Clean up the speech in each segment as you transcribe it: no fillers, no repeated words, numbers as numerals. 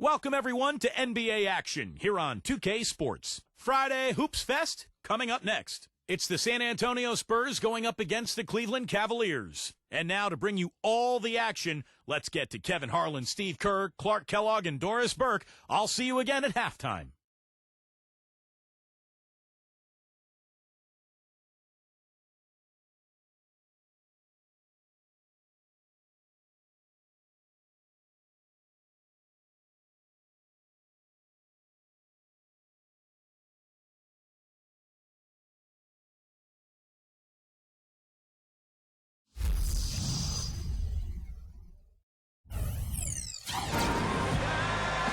Welcome, everyone, to NBA action here on 2K Sports. Friday Hoops Fest coming up next. It's the San Antonio Spurs going up against the Cleveland Cavaliers. And now to bring you all the action, let's get to Kevin Harlan, Steve Kerr, Clark Kellogg, and Doris Burke. I'll see you again at halftime.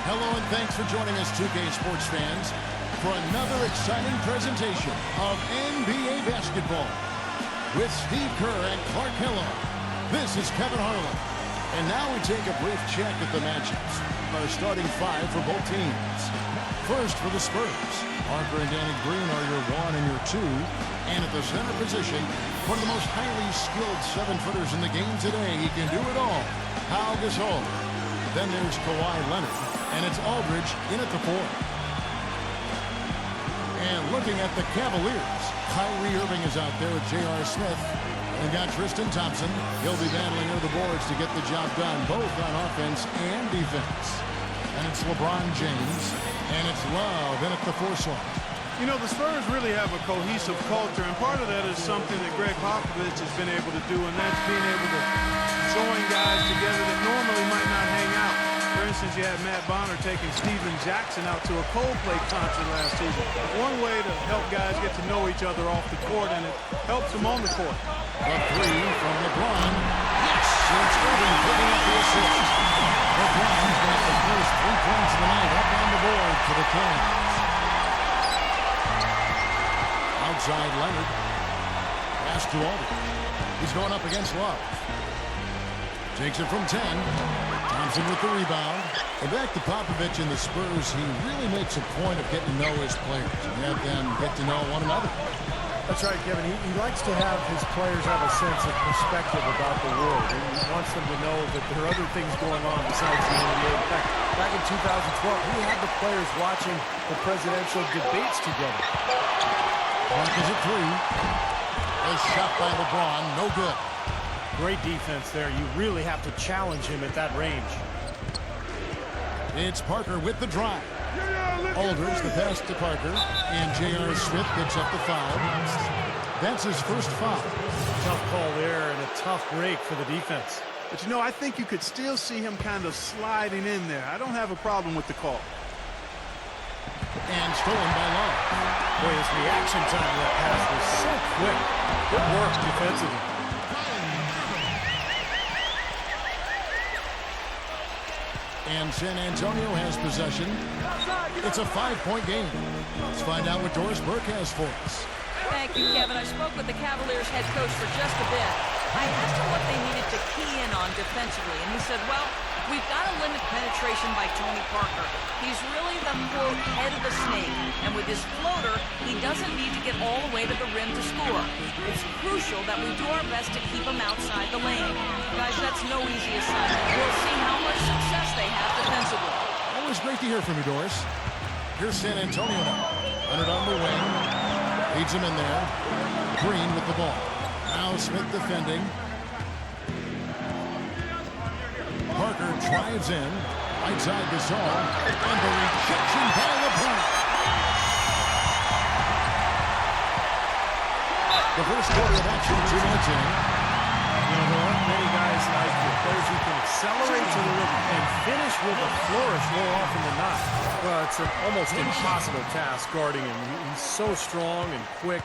Hello and thanks for joining us, 2K Sports fans, for another exciting presentation of NBA basketball. With Steve Kerr and Clark Kellogg, this is Kevin Harlan. And now we take a brief check at the matchups. Our starting five for both teams. First for the Spurs, Parker and Danny Green are your one and your two. And at the center position, one of the most highly skilled seven-footers in the game today. He can do it all. Pau Gasol. Then there's Kawhi Leonard. And it's Aldridge in at the four. And looking at the Cavaliers, Kyrie Irving is out there with J.R. Smith. And got Tristan Thompson. He'll be battling near the boards to get the job done, both on offense and defense. And it's LeBron James. And it's Love in at the four slot. You know, the Spurs really have a cohesive culture, and part of that is something that Greg Popovich has been able to do, and that's being able to join guys together that normally might not hang out. For instance, you had Matt Bonner taking Steven Jackson out to a Coldplay concert last season. One way to help guys get to know each other off the court, and it helps them on the court. A three from LeBron. Yes! It's Irving picking up the assist. LeBron's got the first 3 points of the night up on the board for the Cavs. Outside Leonard. Pass to Aldridge. He's going up against Love. Takes it from 10. Thompson with the rebound. And back to Popovich and the Spurs. He really makes a point of getting to know his players and have them get to know one another. That's right, Kevin. He likes to have his players have a sense of perspective about the world. He wants them to know that there are other things going on besides the NBA. In fact, back in 2012, he had the players watching the presidential debates together. Clark is at three. A shot by LeBron, no good. Great defense there. You really have to challenge him at that range. It's Parker with the drive. Aldridge the pass to Parker, and J.R. Smith picks up the foul. That's his first foul. Tough call there and a tough break for the defense. But, you know, I think you could still see him kind of sliding in there. I don't have a problem with the call. And stolen by Love. Boy, his reaction time to that pass was so quick. Good work defensively. And San Antonio has possession. It's a 5-point game. Let's find out what Doris Burke has for us. Thank you, Kevin. I spoke with the Cavaliers head coach for just a bit. I asked him what they needed to key in on defensively, and he said, well, we've got to limit penetration by Tony Parker. He's really the, quote, head of the snake, and with his floater, he doesn't need to get all the way to the rim to score. It's crucial that we do our best to keep him outside the lane. Guys, that's no easy assignment. We'll see how much success they have defensively. Always great to hear from you, Doris. Here's San Antonio now. Leonard on the wing. Leads him in there. Green with the ball. Now Smith defending. Parker drives in. Right side Gasol. And the rejection by LeBron. The first quarter of action, 2 minutes in. You know, there aren't many guys like the players who can accelerate to the rim and finish with a flourish more often than not. Well, it's an almost impossible task guarding him. He's so strong and quick.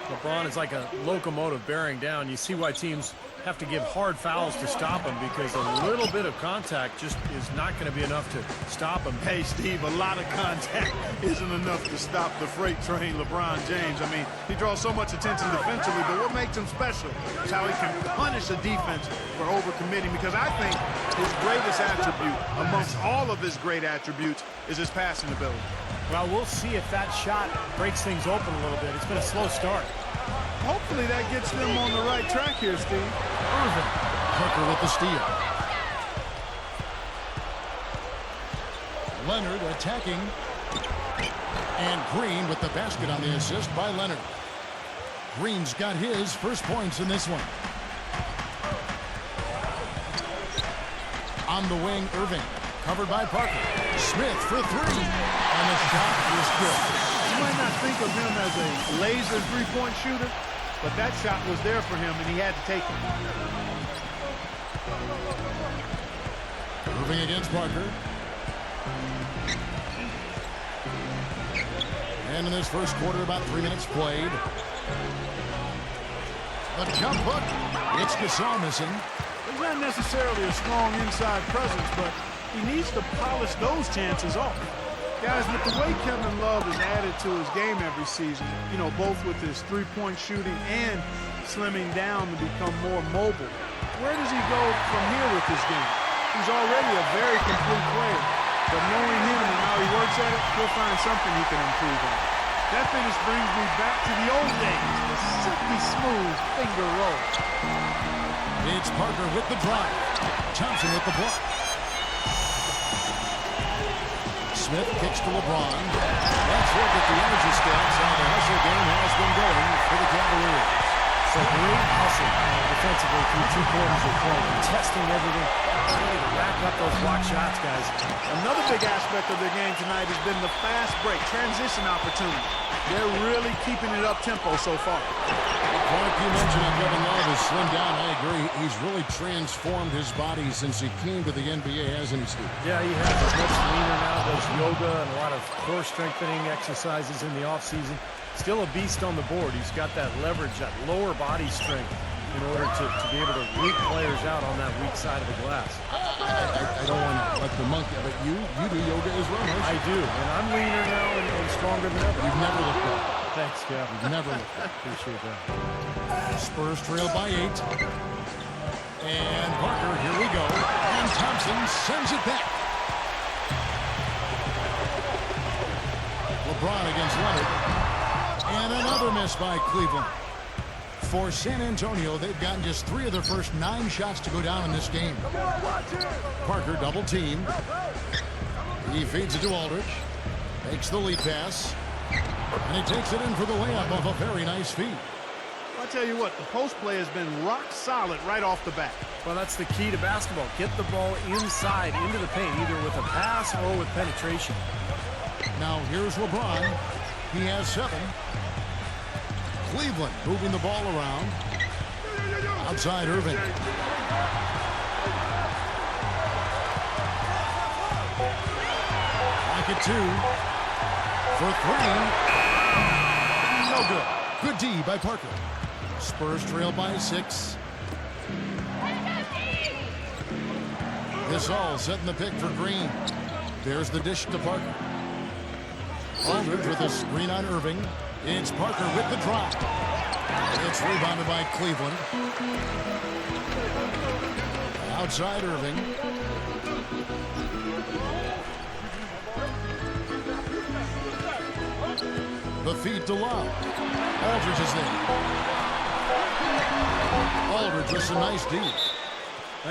LeBron is like a locomotive bearing down. You see why teams have to give hard fouls to stop him, because a little bit of contact just is not going to be enough to stop him. Hey, Steve, a lot of contact isn't enough to stop the freight train LeBron James. I mean, he draws so much attention defensively, but what makes him special is how he can punish a defense for overcommitting, because I think his greatest attribute amongst all of his great attributes is his passing ability. Well, we'll see if that shot breaks things open a little bit. It's been a slow start. Hopefully that gets them on the right track here, Steve. Irving. Parker with the steal. Leonard attacking. And Green with the basket on the assist by Leonard. Green's got his first points in this one. On the wing, Irving. Covered by Parker. Smith for three. And the shot is good. You might not think of him as a laser three-point shooter, but that shot was there for him, and he had to take it. Moving against Parker. And in this first quarter, about 3 minutes played. The jump hook. It's Gasol missing. He's not necessarily a strong inside presence, but he needs to polish those chances off. Guys, with the way Kevin Love has added to his game every season, you know, both with his three-point shooting and slimming down to become more mobile, where does he go from here with this game? He's already a very complete player, but knowing him and how he works at it, he'll find something he can improve on. That finish brings me back to the old days, the silky smooth finger roll. It's Parker with the drive. Thompson with the block. Smith kicks to LeBron. Let's look at the energy stats. How the hustle game has been going for the Cavaliers. So great hustle defensively through 2 quarters of play, testing everything, trying to rack up those block shots, guys. Another big aspect of their game tonight has been the fast break, transition opportunity. They're really keeping it up-tempo so far. Clark, you mentioned that Kevin Love has slimmed down. I agree. He's really transformed his body since he came to the NBA, hasn't he, Steve? Yeah, he has. He's much leaner now, does yoga and a lot of core strengthening exercises in the offseason. Still a beast on the board. He's got that leverage, that lower body strength in order to be able to root players out on that weak side of the glass. I don't want to let the monkey, but you do yoga as well, don't you? I do, and I'm leaner now and stronger than ever. You've never looked up. Thanks, Kev. You've never looked up. Appreciate that. Spurs trail by 8. And Parker, here we go. And Thompson sends it back. LeBron against Leonard. And another miss by Cleveland. For San Antonio, they've gotten just 3 of their first 9 shots to go down in this game. Parker double teamed. He feeds it to Aldridge. Makes the lead pass. And he takes it in for the layup off a very nice feed. I'll tell you what, the post play has been rock solid right off the bat. Well, that's the key to basketball. Get the ball inside, into the paint, either with a pass or with penetration. Now here's LeBron. He has 7. Cleveland moving the ball around. Outside Irving. Back at 2. For 3. No good. Good D by Parker. Spurs trail by 6. Gasol setting the pick for Green. There's the dish to Parker. Aldridge with a screen on Irving. It's Parker with the drop. It's rebounded by Cleveland. Outside Irving. The feed to Love. Aldridge is there. Aldridge with some nice D.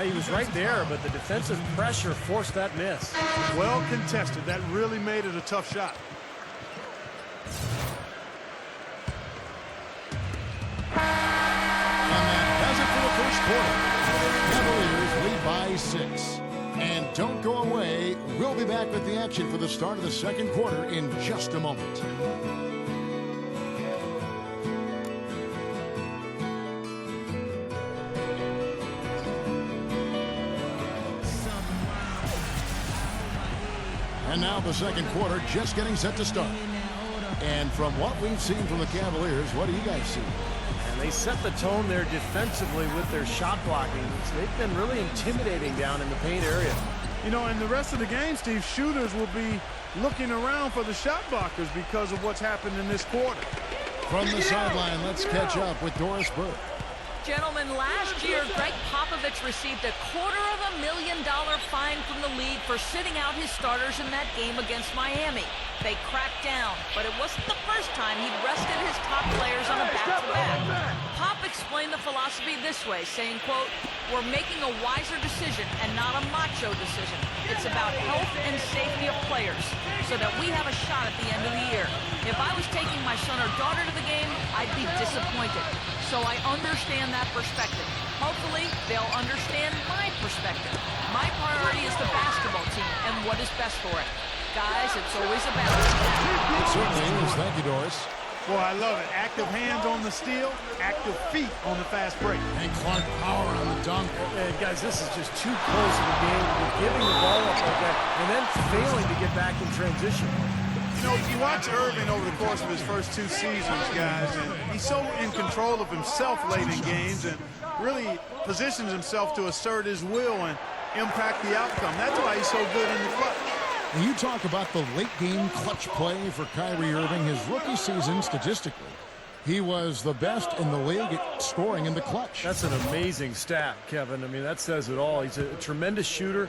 He was right there, but the defensive pressure forced that miss. Well contested. That really made it a tough shot. And that does it for the first quarter. Cavaliers lead by 6. And don't go away. We'll be back with the action for the start of the second quarter in just a moment. And now the second quarter just getting set to start. And from what we've seen from the Cavaliers, what do you guys see? And they set the tone there defensively with their shot blocking. They've been really intimidating down in the paint area. You know, in the rest of the game, Steve, shooters will be looking around for the shot blockers because of what's happened in this quarter. From the sideline, let's catch up with Doris Burke. Gentlemen, gentlemen, last year, Greg Popovich received $250,000 fine from the league for sitting out his starters in that game against Miami. They cracked down, but it wasn't the first time he'd rested his top players on a back-to-back. Pop explained the philosophy this way, saying, quote, "We're making a wiser decision and not a macho decision. It's about health and safety of players so that we have a shot at the end of the year. If I was taking my son or daughter to the game, I'd be disappointed. So I understand that perspective. Hopefully, they'll understand my perspective. My priority is the basketball team and what is best for it. Guys, it's always a balance." It certainly is. Thank you, Doris. Boy, I love it. Active hands on the steal, active feet on the fast break. And Clark power on the dunk. And guys, this is just too close of a game. You're giving the ball up like that and then failing to get back in transition. You know, you watch Irving over the course of his first 2 seasons, guys, and he's so in control of himself late in games and really positions himself to assert his will and impact the outcome. That's why he's so good in the clutch. And you talk about the late-game clutch play for Kyrie Irving. His rookie season, statistically, he was the best in the league at scoring in the clutch. That's an amazing stat, Kevin. I mean, that says it all. He's a tremendous shooter.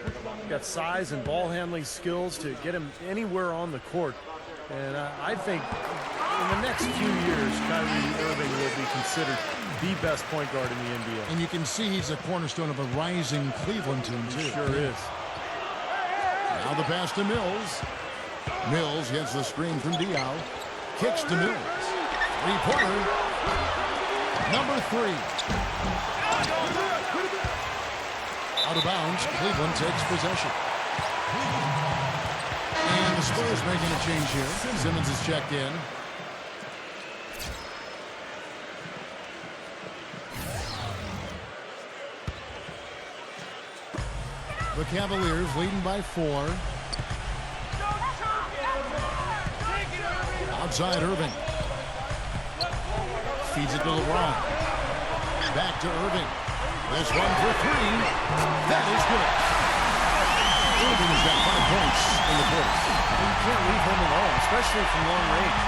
Got size and ball handling skills to get him anywhere on the court. And I think in the next few years, Kyrie Irving will be considered the best point guard in the NBA. And you can see he's a cornerstone of a rising Cleveland team, too. He sure is. Now the pass to Mills. Mills gets the screen from Diaw. Kicks to Mills. Three-pointer. Number 3. Out of bounds. Cleveland takes possession. And the Spurs making a change here. Simmons is checked in. The Cavaliers leading by 4. Outside Irving. Feeds it to LeBron. Back to Irving. This one for 3. That is good. Irving has got 5 points in the quarter. You can't leave him alone, especially from long range.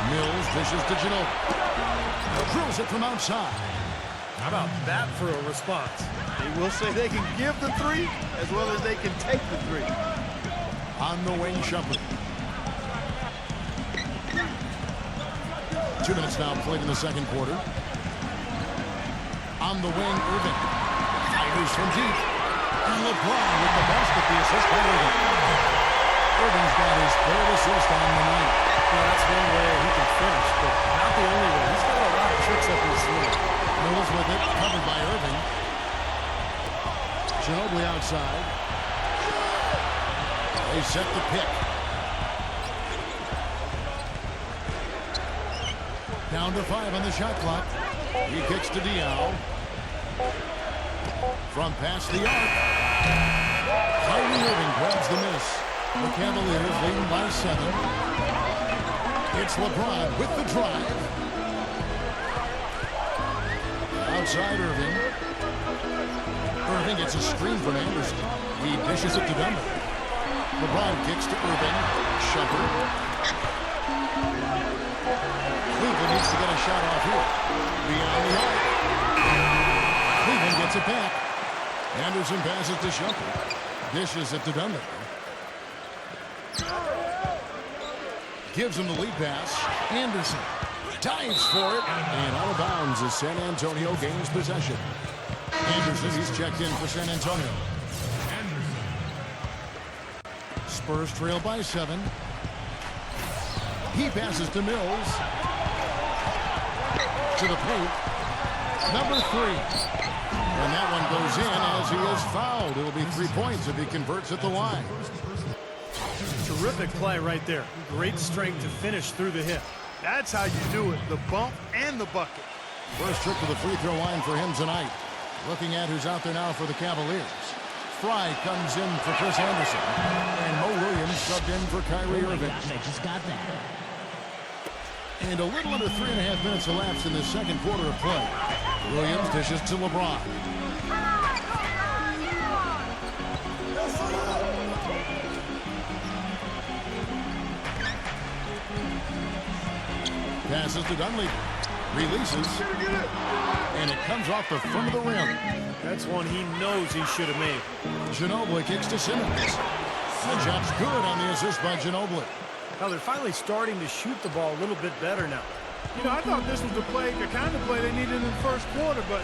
Mills dishes to Ginobili. Drills it from outside. How about that for a response? They will say they can give the 3 as well as they can take the 3. On the wing, Shumpert. 2 minutes now played in the second quarter. On the wing, Irving. Fires from deep. And LeBron with the basket, the assist by Irving. Irving's got his 3rd assist on the night. Well, that's one way he can finish, but not the only way. He's got a lot of tricks up his sleeve. Mills with it, covered by Irving. Ginobili outside. They set the pick. Down to 5 on the shot clock. He kicks to Diaw. From past the arc. Kyrie Irving grabs the miss. The Cavaliers leading by 7. It's LeBron with the drive. Outside Irving. Irving gets a screen from Anderson. He dishes it to Denver. LeBron kicks to Irving. Shumpert. Cleveland needs to get a shot off here. Beyond the arc. Cleveland gets it back. Anderson passes to Shumpert. Dishes it to Denver. Gives him the lead pass. Anderson dives for it. And out of bounds as San Antonio gains possession. Anderson, he's checked in for San Antonio. Spurs trail by 7. He passes to Mills. To the paint. Number 3. And that one goes in as he is fouled. It'll be 3 points if he converts at the line. Terrific play right there. Great strength to finish through the hip. That's how you do it, the bump and the bucket. First trip to the free throw line for him tonight. Looking at who's out there now for the Cavaliers. Fry comes in for Chris Anderson. And Mo Williams subbed in for Kyrie Irving. And a little under 3.5 minutes elapsed in the second quarter of play. Williams dishes to LeBron. Passes to Dunleavy. Releases. And it comes off the front of the rim. That's one he knows he should have made. Ginobili kicks to Simmons. The job's good on the assist by Ginobili. Now they're finally starting to shoot the ball a little bit better now. You know, I thought this was the kind of play they needed in the first quarter, but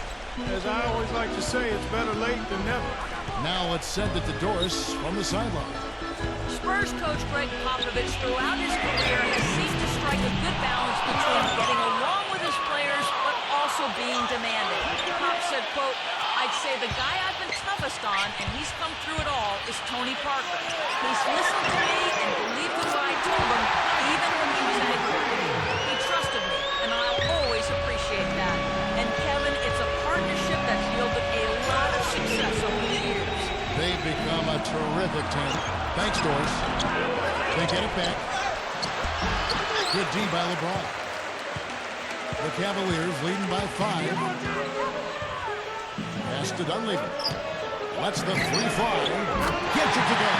as I always like to say, it's better late than never. Now it's sent it to Doris from the sideline. Spurs coach Greg Popovich throughout his career has seemed to strike a good balance between getting along with his players but also being demanding. Pop said, quote, "I'd say the guy I've been toughest on, and he's come through it all, is Tony Parker. He's listened to me and believed in what I told him, even when he was angry. He trusted me, and I'll always appreciate that. And Kevin, it's a partnership that's yielded a lot of success over the years." They've become a terrific team. Thanks, Doris. They get it back. Good D by LeBron. The Cavaliers leading by 5. Pass to Dunleavy. Lets the 3 fly. Gets it to go.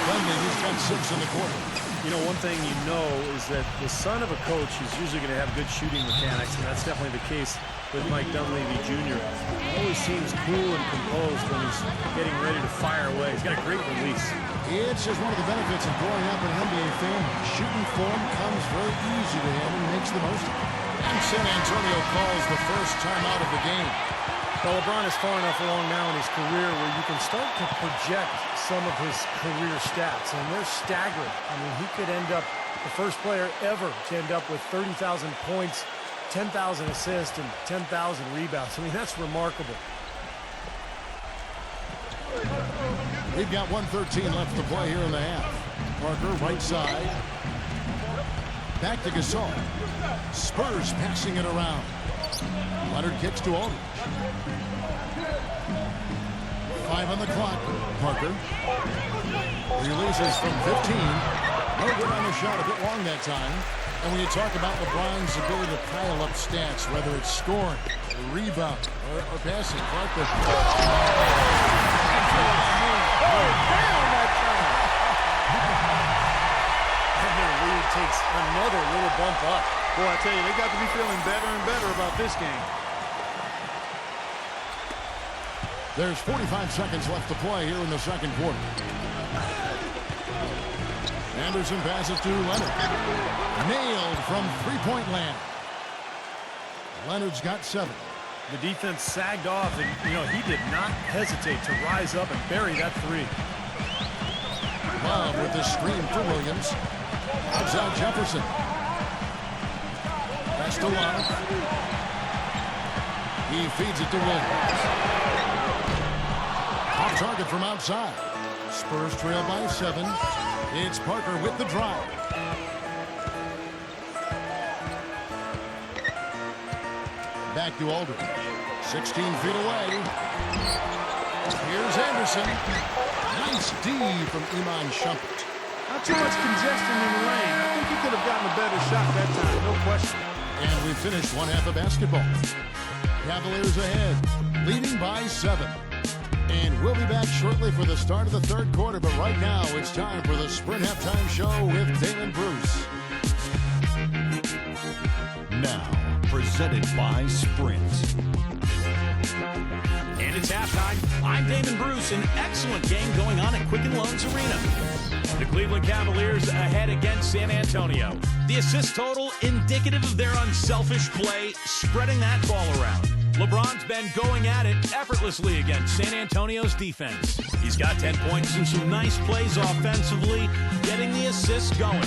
Dunleavy's got 6 in the quarter. You know, one thing you know is that the son of a coach is usually going to have good shooting mechanics, and that's definitely the case with Mike Dunleavy Jr. He always seems cool and composed when he's getting ready to fire away. He's got a great release. It's just one of the benefits of growing up an NBA fan. Shooting form comes very easy to him and makes the most of it. And San Antonio calls the first time out of the game. Well, LeBron is far enough along now in his career where you can start to project some of his career stats, and they're staggering. I mean, he could end up the first player ever to end up with 30,000 points, 10,000 assists, and 10,000 rebounds. I mean, that's remarkable. We've got 1:13 left to play here in the half. Parker, right side. Back to Gasol. Spurs passing it around. Leonard kicks to Aldridge. 5 on the clock. Parker releases from 15. No good on the shot, a bit long that time. And when you talk about LeBron's ability to pile up stats, whether it's scoring, or rebound, or passing, Clark the And their lead takes another little bump up. Boy, I tell you, they got to be feeling better and better about this game. There's 45 seconds left to play here in the second quarter. Anderson passes to Leonard. Nailed from three-point land. Leonard's got 7. The defense sagged off, and, you know, he did not hesitate to rise up and bury that 3. Love with the screen for Williams. Outside Jefferson. Pass to Love. He feeds it to Williams. Off target from outside. Spurs trail by 7. It's Parker with the drive. Back to Aldridge. 16 feet away. Here's Anderson. Nice D from Iman Shumpert. Not too much congestion in the lane. I think he could have gotten a better shot that time, no question. And we finished one half of basketball. Cavaliers ahead, leading by 7. And we'll be back shortly for the start of the third quarter. But right now, it's time for the Sprint Halftime Show with Damon Bruce. Now, presented by Sprint. And it's halftime. I'm Damon Bruce. An excellent game going on at Quicken Loans Arena. The Cleveland Cavaliers ahead against San Antonio. The assist total indicative of their unselfish play, spreading that ball around. LeBron's been going at it effortlessly against San Antonio's defense. He's got 10 points and some nice plays offensively, getting the assists going.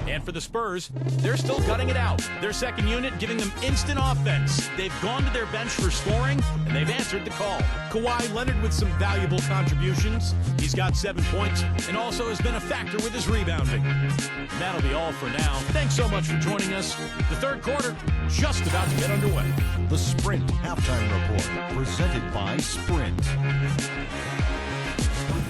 And for the Spurs, they're still gutting it out. Their second unit giving them instant offense. They've gone to their bench for scoring, and they've answered the call. Kawhi Leonard with some valuable contributions. He's got 7 points and also has been a factor with his rebounding. And that'll be all for now. Thanks so much for joining us. The third quarter just about to get underway. The Sprint Halftime Report, presented by Sprint.